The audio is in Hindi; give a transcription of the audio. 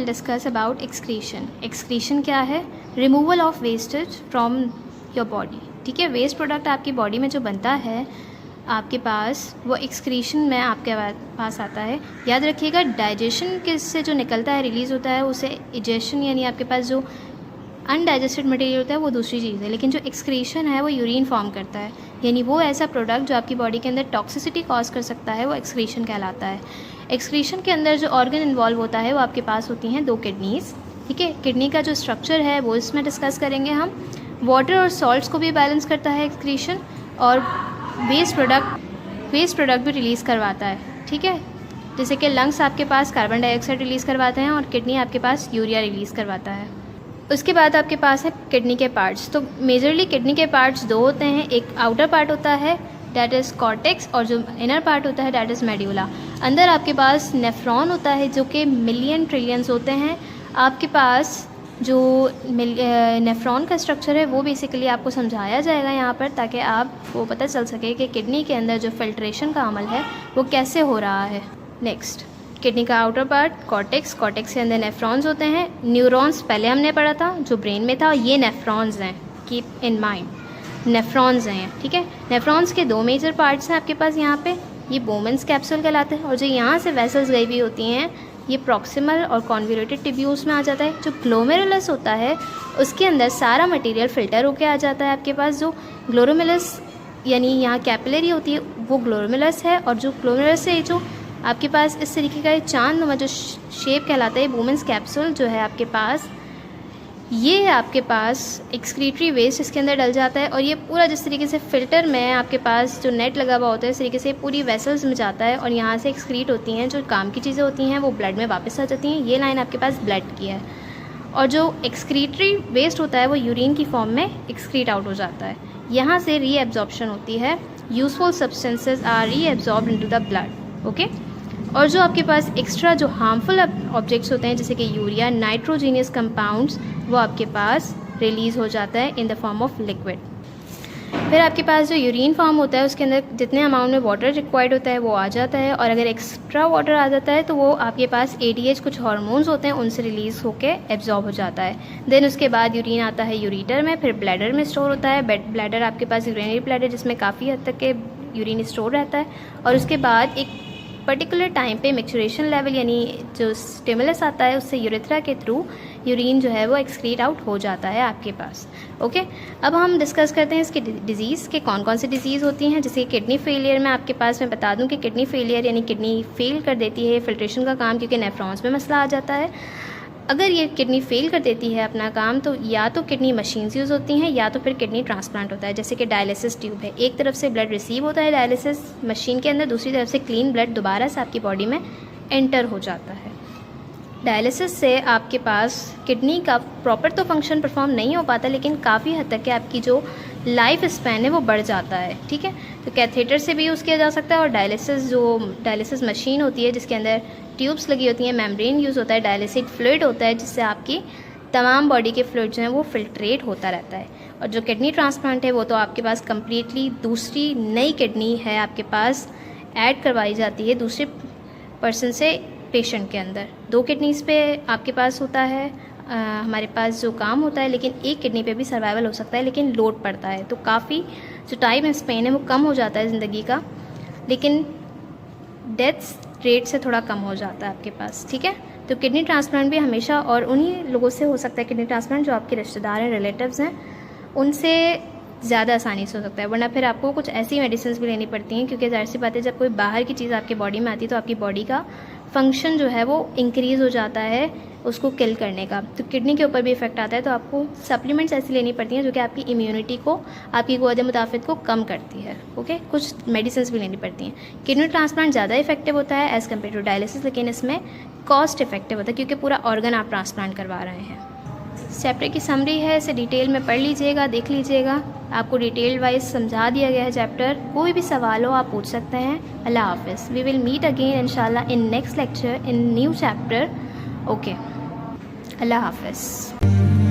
Discuss about excretion. एक्सक्रीशन क्या है? Removal of wastage from your body. ठीक है, वेस्ट प्रोडक्ट आपकी बॉडी में जो बनता है आपके पास, वो एक्सक्रीशन में आपके पास आता है। याद रखिएगा, डाइजेशन से जो निकलता है, रिलीज़ होता है, उसे इजेशन यानी आपके पास जो अनडाइजेस्टेड मटेरियल होता है वो दूसरी चीज़ है, लेकिन जो एक्सक्रीशन है वो यूरिन फॉर्म करता है, यानी वो ऐसा प्रोडक्ट जो आपकी बॉडी के अंदर टॉक्सिसिटी कॉज कर सकता है, वो एक्सक्रीशन कहलाता है। एक्सक्रीशन के अंदर जो ऑर्गन इन्वॉल्व होता है वो आपके पास होती हैं 2 किडनीज़। ठीक है, किडनी का जो स्ट्रक्चर है वो इसमें डिस्कस करेंगे हम। वाटर और सॉल्ट्स को भी बैलेंस करता है एक्सक्रीशन, और वेस्ट प्रोडक्ट भी रिलीज़ करवाता है। ठीक है, जैसे कि लंग्स आपके पास कार्बन डाइऑक्साइड रिलीज़ करवाते हैं और किडनी आपके पास यूरिया रिलीज़ करवाता है। उसके बाद आपके पास है किडनी के पार्ट्स। तो मेजरली किडनी के पार्ट्स 2 होते हैं, एक आउटर पार्ट होता है डैट इज़ कॉर्टेक्स, और जो इनर पार्ट होता है डैट इज़ मेड्यूला। अंदर आपके पास नेफ्रॉन होता है जो कि मिलियन ट्रिलियंस होते हैं। आपके पास जो नेफ्रॉन का स्ट्रक्चर है वो बेसिकली आपको समझाया जाएगा यहाँ पर, ताकि आपको पता चल सके कि किडनी के अंदर जो फिल्ट्रेशन का अमल है वो कैसे हो रहा है। नेक्स्ट, किडनी का आउटर पार्ट कॉर्टेक्स के अंदर नेफ्रॉन्स होते हैं। न्यूरॉन्स पहले हमने पढ़ा था जो ब्रेन में था, ये नेफ्रॉन्स हैं, कीप इन माइंड नेफ्रॉन्स हैं। ठीक है, नेफ्रॉन्स के 2 मेजर पार्ट्स हैं आपके पास यहाँ पे, ये बोमेंस कैप्सूल कहलाते हैं, और जो यहाँ से वेसल्स गई हुई होती हैं ये प्रॉक्सिमल और कॉन्वोल्यूटेड टिब्यूल्स में आ जाता है। जो ग्लोमेरुलस होता है उसके अंदर सारा मटेरियल फ़िल्टर होके आ जाता है आपके पास। जो ग्लोमेरुलस यानी यहाँ कैपिलरी होती है वो ग्लोमेरुलस है, और जो ग्लोमेरुलस से जो आपके पास इस तरीके का चांद नुमा जो शेप कहलाता है बोमेंस कैप्सूल जो है आपके पास, ये आपके पास एक्सक्रीटरी वेस्ट इसके अंदर डल जाता है, और ये पूरा जिस तरीके से फ़िल्टर में आपके पास जो नेट लगा हुआ होता है इस तरीके से पूरी वेसल्स में जाता है, और यहाँ से एक्सक्रीट होती हैं जो काम की चीज़ें होती हैं वो ब्लड में वापस आ जाती हैं। ये लाइन आपके पास ब्लड की है, और जो एक्सक्रीटरी वेस्ट होता है वो यूरिन की फॉर्म में एक्सक्रीट आउट हो जाता है। यहाँ से रीएब्जॉर्प्शन होती है, useful substances are reabsorbed into the blood. Okay, और जो आपके पास एक्स्ट्रा जो हार्मफुल ऑब्जेक्ट्स होते हैं जैसे कि यूरिया, नाइट्रोजीनियस कंपाउंड्स, वो आपके पास रिलीज़ हो जाता है in the form of liquid. फिर आपके पास जो यूरिन फॉर्म होता है उसके अंदर जितने अमाउंट में वाटर रिक्वायर्ड होता है वो आ जाता है, और अगर एक्स्ट्रा वाटर आ जाता है तो वो आपके पास ADH कुछ हार्मोन्स होते हैं उनसे रिलीज़ होके एब्जॉर्ब हो जाता है। देन उसके बाद यूरिन आता है यूरीटर में, फिर ब्लैडर में स्टोर होता है। ब्लैडर आपके पास यूरिनरी ब्लैडर जिसमें काफ़ी हद तक के यूरिन स्टोर रहता है, और उसके बाद एक पर्टिकुलर टाइम पे मैच्योरेशन लेवल यानी जो स्टिमुलस आता है उससे यूरेथ्रा के थ्रू यूरिन जो है वो एक्सक्रीट आउट हो जाता है आपके पास। ओके, अब हम डिस्कस करते हैं इसके डिजीज़ के कौन कौन सी डिजीज़ होती हैं। जैसे किडनी फेलियर में आपके पास मैं बता दूं कि किडनी फेलियर यानी किडनी फेल कर देती है फिल्ट्रेशन का काम, क्योंकि नेफ्रॉन्स में मसला आ जाता है। अगर ये किडनी फेल कर देती है अपना काम तो या तो किडनी मशीन्स यूज़ होती हैं या तो फिर किडनी ट्रांसप्लांट होता है। जैसे कि डायलिसिस ट्यूब है, एक तरफ से ब्लड रिसीव होता है डायलिसिस मशीन के अंदर, दूसरी तरफ से क्लीन ब्लड दोबारा से आपकी बॉडी में एंटर हो जाता है। डायलिसिस से आपके पास किडनी का प्रॉपर तो फंक्शन परफॉर्म नहीं हो पाता, लेकिन काफ़ी हद तक के आपकी जो लाइफ स्पैन है वो बढ़ जाता है। ठीक है, तो कैथेटर से भी यूज़ किया जा सकता है, और डायलिसिस मशीन होती है जिसके अंदर ट्यूब्स लगी होती हैं, मेम्ब्रेन यूज़ होता है, डायलिसिस फ्लूइड होता है जिससे आपकी तमाम बॉडी के फ्लूइड जो हैं वो फिल्ट्रेट होता रहता है। और जो किडनी ट्रांसप्लांट है वो तो आपके पास कम्प्लीटली दूसरी नई किडनी है आपके पास ऐड करवाई जाती है दूसरे पर्सन से पेशेंट के अंदर। 2 किडनीज़ पे आपके पास होता है हमारे पास जो काम होता है, लेकिन एक किडनी पे भी सर्वाइवल हो सकता है, लेकिन लोड पड़ता है तो काफ़ी जो टाइम स्पेन है वो कम हो जाता है ज़िंदगी का, लेकिन डेथ रेट से थोड़ा कम हो जाता है आपके पास। ठीक है, तो किडनी ट्रांसप्लांट भी हमेशा और उन्हीं लोगों से हो सकता है किडनी ट्रांसप्लांट जो आपके रिश्तेदार हैं, रिलेटिव्स हैं, उनसे ज़्यादा आसानी से हो सकता है, वरना फिर आपको कुछ ऐसी मेडिसिन भी लेनी पड़ती हैं, क्योंकि ज़ाहिर सी बात है जब कोई बाहर की चीज़ आपकी बॉडी में आती है तो आपकी बॉडी का फंक्शन जो है वो इंक्रीज़ हो जाता है उसको किल करने का, तो किडनी के ऊपर भी इफेक्ट आता है। तो आपको सप्लीमेंट्स ऐसी लेनी पड़ती हैं जो कि आपकी इम्यूनिटी को, आपकी क़ुव्वत मुदाफ़त को कम करती है। ओके, कुछ मेडिसिन भी लेनी पड़ती हैं। किडनी ट्रांसप्लांट ज़्यादा इफेक्टिव होता है एज़ कम्पेयर टू डायलिसिस, लेकिन इसमें कॉस्ट इफेक्टिव होता है क्योंकि पूरा ऑर्गन आप ट्रांसप्लांट करवा रहे हैं। चैप्टर की समरी है, इसे डिटेल में पढ़ लीजिएगा, देख लीजिएगा, आपको डिटेल वाइज समझा दिया गया है चैप्टर। कोई भी सवाल हो आप पूछ सकते हैं। अल्लाह हाफ़िज़। वी विल मीट अगेन इंशाल्लाह in next lecture in new chapter. Okay, अल्लाह हाफ़िज़।